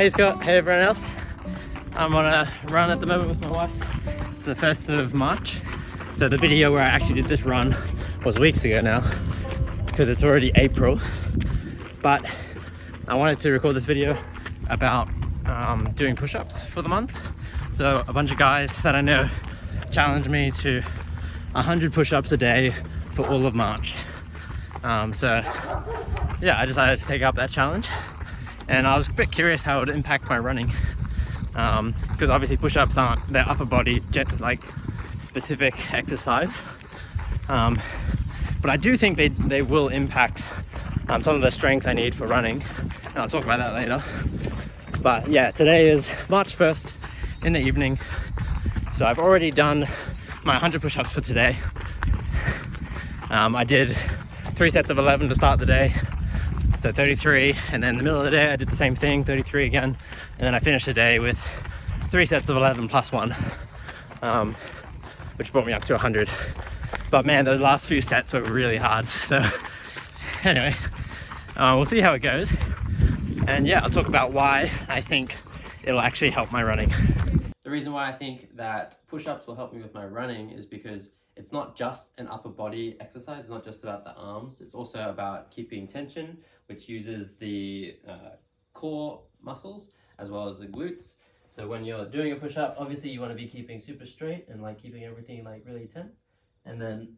Hey Scott, hey everyone else. I'm on a run at the moment with my wife. It's the 1st of March. So the video where I actually did this run was weeks ago now, because it's already April. But I wanted to record this video about doing push-ups for the month. So a bunch of guys that I know challenged me to 100 push-ups a day for all of March. So yeah, I decided to take up that challenge. And I was a bit curious how it would impact my running, because obviously push-ups aren't their upper body like specific exercise, but I do think they will impact some of the strength I need for running, and I'll talk about that later. But yeah, today is March 1st in the evening, so I've already done my 100 push-ups for today. I did 3 sets of 11 to start the day, so 33, and then in the middle of the day I did the same thing, 33 again, and then I finished the day with 3 sets of 11 plus 1, which brought me up to 100. But man, those last few sets were really hard. So anyway, we'll see how it goes, and yeah, I'll talk about why I think it'll actually help my running. The reason why I think that push-ups will help me with my running is because it's not just an upper body exercise. It's not just about the arms. It's also about keeping tension, which uses the core muscles as well as the glutes. So when you're doing a push-up, obviously you want to be keeping super straight and like keeping everything like really tense. And then,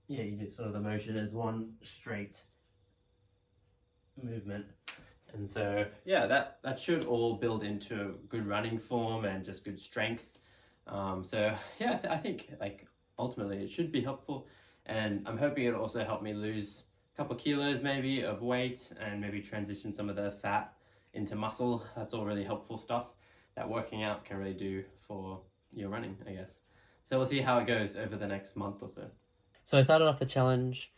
yeah, you do sort of the motion as one straight movement. And so, yeah, that should all build into good running form and just good strength. So yeah, I think like ultimately it should be helpful, and I'm hoping it'll also help me lose a couple kilos maybe of weight and maybe transition some of the fat into muscle. That's all really helpful stuff that working out can really do for your running, I guess. So we'll see how it goes over the next month or so. So I started off the challenge,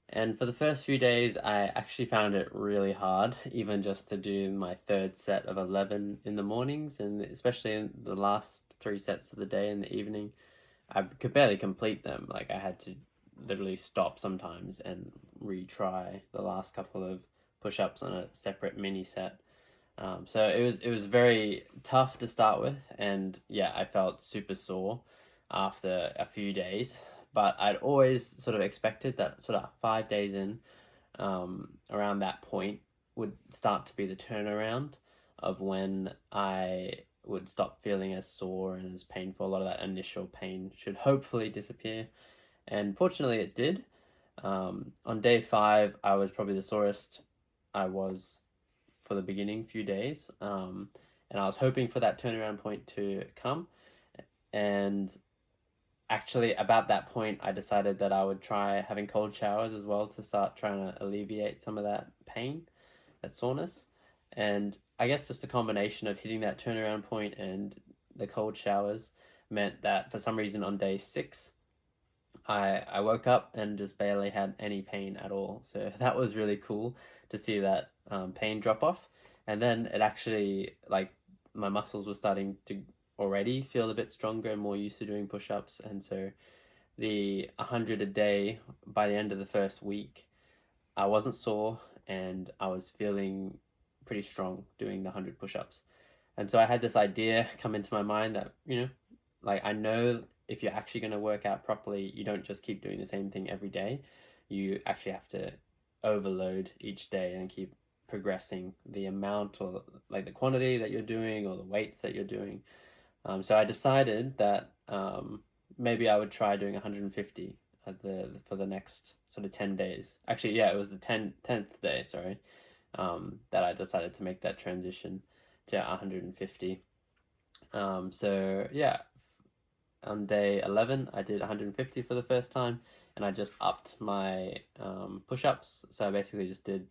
and for the first few days I actually found it really hard, even just to do my 3rd set of 11 in the mornings, and especially in the last 3 sets of the day in the evening. I could barely complete them. Like, I had to literally stop sometimes and retry the last couple of push-ups on a separate mini set. So it was very tough to start with, and yeah, I felt super sore after a few days. But I'd always sort of expected that sort of 5 days in, around that point, would start to be the turnaround of when I would stop feeling as sore and as painful. A lot of that initial pain should hopefully disappear, and fortunately it did. On day 5, I was probably the sorest I was for the beginning few days, and I was hoping for that turnaround point to come, and actually about that point I decided that I would try having cold showers as well to start trying to alleviate some of that pain, that soreness. And I guess just a combination of hitting that turnaround point and the cold showers meant that for some reason on day 6 I woke up and just barely had any pain at all. So that was really cool to see that pain drop off. And then it actually, like, my muscles were starting to already feel a bit stronger and more used to doing push-ups, and so the 100 a day, by the end of the first week, I wasn't sore and I was feeling pretty strong doing the 100 push-ups. And so I had this idea come into my mind that, like, I know if you're actually going to work out properly, you don't just keep doing the same thing every day. You actually have to overload each day and keep progressing the amount, or like the quantity that you're doing, or the weights that you're doing. So I decided that maybe I would try doing 150 for the next sort of 10 days. Actually, yeah, it was the 10th day, sorry, that I decided to make that transition to 150. So yeah, on day 11, I did 150 for the first time, and I just upped my push-ups. So I basically just did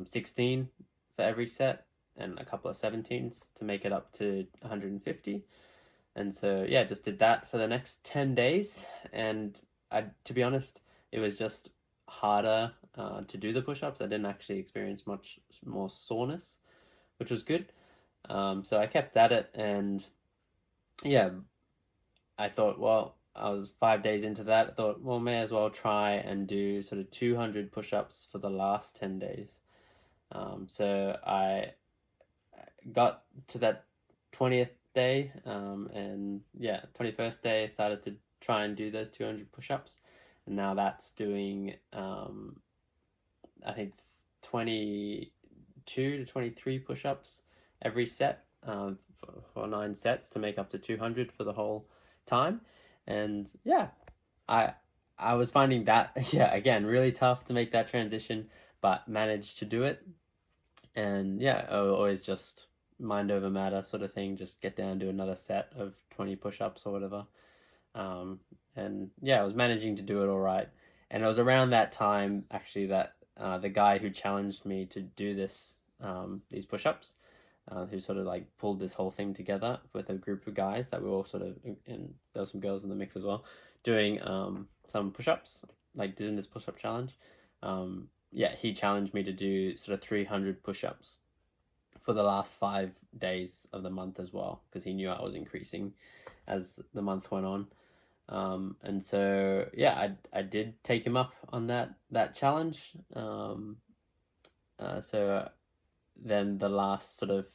16 for every set, and a couple of 17s to make it up to 150. And so yeah, just did that for the next 10 days, and to be honest, it was just harder to do the push-ups. I didn't actually experience much more soreness, which was good. So I kept at it, and yeah, I thought, well, I was 5 days into that. I thought, well, may as well try and do sort of 200 push-ups for the last 10 days. So I got to that 20th day, and yeah, 21st day, I started to try and do those 200 push-ups, and now that's doing I think 22 to 23 push-ups every set, for 9 sets to make up to 200 for the whole time. And yeah, I I was finding that yeah, again, really tough to make that transition, but managed to do it. And yeah, always just mind over matter sort of thing, just get down to another set of 20 push-ups or whatever. um, and yeah, I was managing to do it all right. And it was around that time actually that the guy who challenged me to do these push-ups, who sort of like pulled this whole thing together with a group of guys that were all sort of, and there were some girls in the mix as well, doing some push-ups, like doing this push-up challenge. Yeah, he challenged me to do sort of 300 push-ups for the last 5 days of the month as well, because he knew I was increasing as the month went on. And so yeah, I did take him up on that challenge. So then the last sort of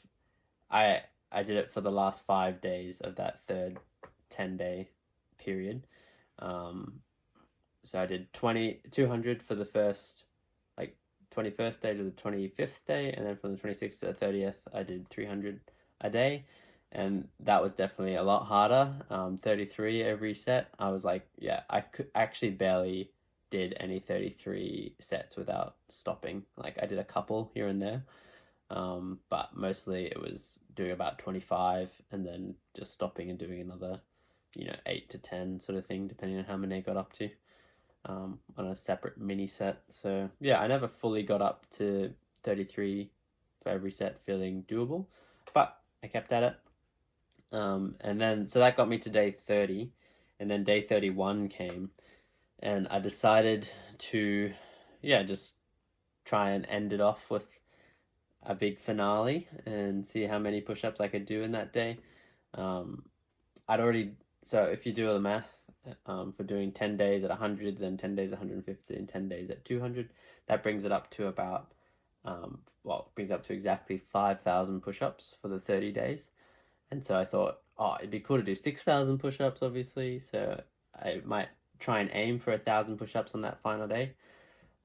I I did it for the last 5 days of that third 10-day period. So I did 200 for the first, like, 21st day to the 25th day, and then from the 26th to the 30th I did 300 a day. And that was definitely a lot harder. 33 every set. I was like, yeah, I could actually barely did any 33 sets without stopping. Like, I did a couple here and there, but mostly it was doing about 25 and then just stopping and doing another, 8 to 10 sort of thing, depending on how many I got up to, on a separate mini set. So yeah, I never fully got up to 33 for every set feeling doable, but I kept at it. And then, so that got me to day 30, and then day 31 came, and I decided to, yeah, just try and end it off with a big finale and see how many push-ups I could do in that day. I'd already, so if you do the math, for doing 10 days at 100, then 10 days at 150, and 10 days at 200, that brings it up to about, well, it brings up to exactly 5,000 push-ups for the 30 days. And so I thought, oh, it'd be cool to do 6,000 push-ups, obviously. So I might try and aim for 1,000 push-ups on that final day.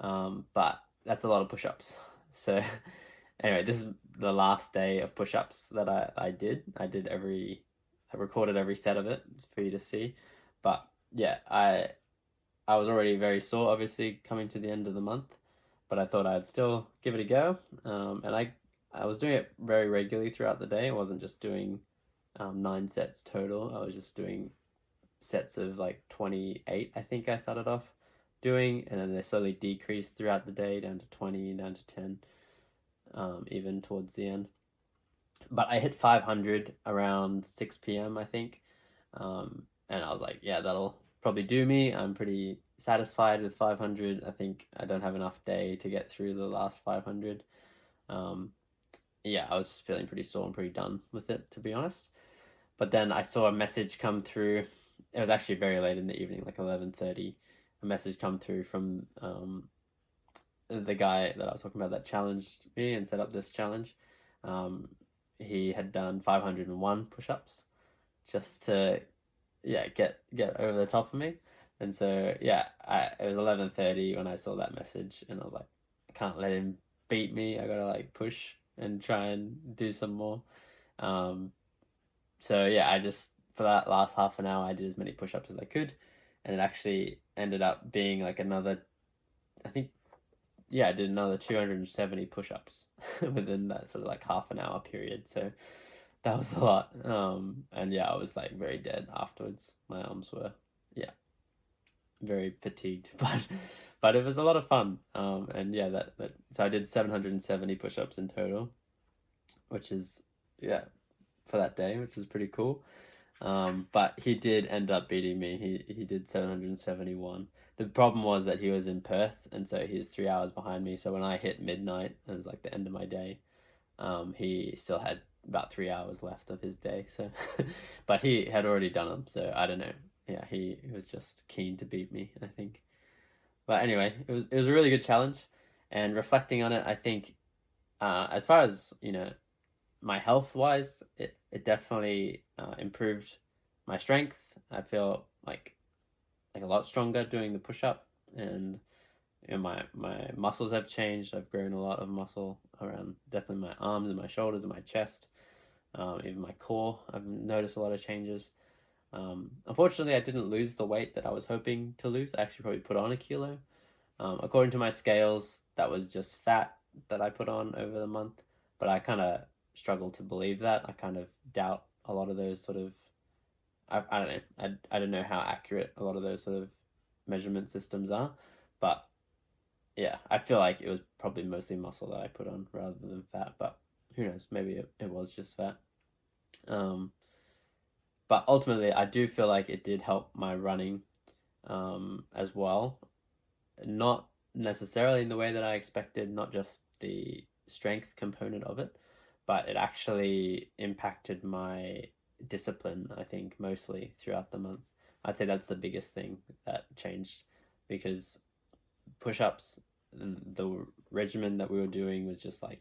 But that's a lot of push-ups. So anyway, this is the last day of push-ups that I did. I recorded every set of it for you to see. But yeah, I was already very sore, obviously, coming to the end of the month. But I thought I'd still give it a go. And I was doing it very regularly throughout the day. I wasn't just doing 9 sets total. I was just doing sets of like 28, I think I started off doing, and then they slowly decreased throughout the day down to 20, down to 10, even towards the end. But I hit 500 around 6 p.m., I think. And I was like, yeah, that'll probably do me. I'm pretty satisfied with 500. I think I don't have enough day to get through the last 500. Yeah, I was feeling pretty sore and pretty done with it, to be honest. But then I saw a message come through. It was actually very late in the evening, like 11:30. A message come through from the guy that I was talking about that challenged me and set up this challenge. He had done 501 push-ups just to, yeah, get over the top of me. And so yeah, it was 11:30 when I saw that message, and I was like, I can't let him beat me. I gotta like push and try and do some more. So yeah, I just, for that last half an hour, I did as many push-ups as I could, and it actually ended up being like another, I think, yeah, I did another 270 push-ups within that sort of like half an hour period. So that was a lot. And yeah, I was like very dead afterwards. My arms were, yeah, very fatigued, but it was a lot of fun. And yeah, so I did 770 push-ups in total, which is, yeah, for that day, which was pretty cool. But he did end up beating me. He did 771. The problem was that he was in Perth, and so he was 3 hours behind me. So when I hit midnight, it was like the end of my day. He still had about 3 hours left of his day. So, but he had already done them. So I don't know. Yeah, he was just keen to beat me, I think. But anyway, it was a really good challenge, and reflecting on it, I think, as far as my health wise, it definitely improved my strength. I feel like a lot stronger doing the push up, and my muscles have changed. I've grown a lot of muscle around definitely my arms and my shoulders and my chest, even my core. I've noticed a lot of changes. Unfortunately, I didn't lose the weight that I was hoping to lose. I actually probably put on a kilo. According to my scales, that was just fat that I put on over the month, but I kind of struggle to believe that. I kind of doubt a lot of those sort of. I don't know. I don't know how accurate a lot of those sort of measurement systems are, but yeah, I feel like it was probably mostly muscle that I put on rather than fat. But who knows? Maybe it was just fat. Um, but ultimately, I do feel like it did help my running as well. Not necessarily in the way that I expected, not just the strength component of it, but it actually impacted my discipline, I think, mostly throughout the month. I'd say that's the biggest thing that changed because push ups, the regimen that we were doing was just like,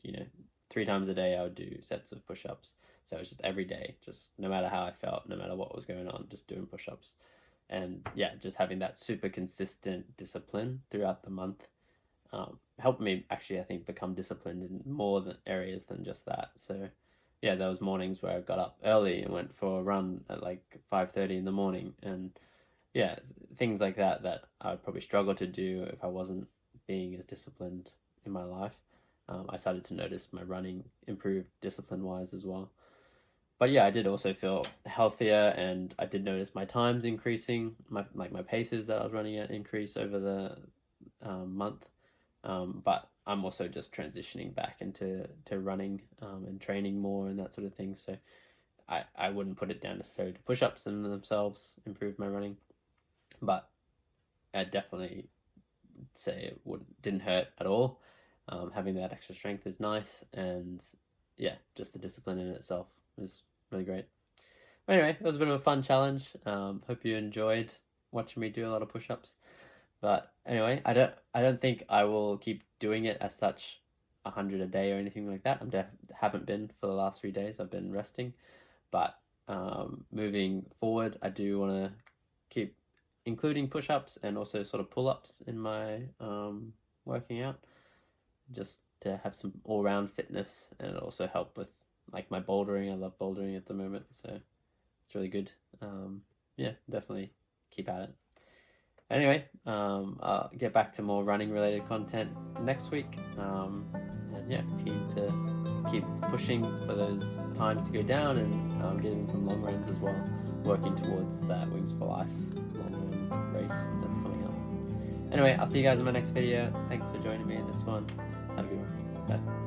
3 times a day I would do sets of push ups. So it was just every day, just no matter how I felt, no matter what was going on, just doing push ups. And yeah, just having that super consistent discipline throughout the month helped me actually, I think, become disciplined in more than areas than just that. So yeah, there was mornings where I got up early and went for a run at like 5:30 in the morning, and yeah, things like that that I would probably struggle to do if I wasn't being as disciplined in my life. I started to notice my running improve discipline wise as well. But yeah, I did also feel healthier, and I did notice my times increasing, my paces that I was running at increase over the month. But I'm also just transitioning back into running and training more and that sort of thing. So I wouldn't put it down necessarily to push ups in themselves improve my running, but I definitely say didn't hurt at all. Having that extra strength is nice, and yeah, just the discipline in itself was really great. But anyway, it was a bit of a fun challenge. Hope you enjoyed watching me do a lot of push-ups. But anyway, I don't think I will keep doing it as such 100 a day or anything like that. Haven't been for the last 3 days. I've been resting, but moving forward, I do want to keep including push-ups and also sort of pull-ups in my working out, just to have some all-round fitness, and also help with like my bouldering. I love bouldering at the moment, so it's really good. Yeah, definitely keep at it. Anyway, I'll get back to more running related content next week. And yeah, keen to keep pushing for those times to go down, and getting some long runs as well, working towards that Wings for Life long run race that's coming up. Anyway, I'll see you guys in my next video. Thanks for joining me in this one. Have a good one. Bye.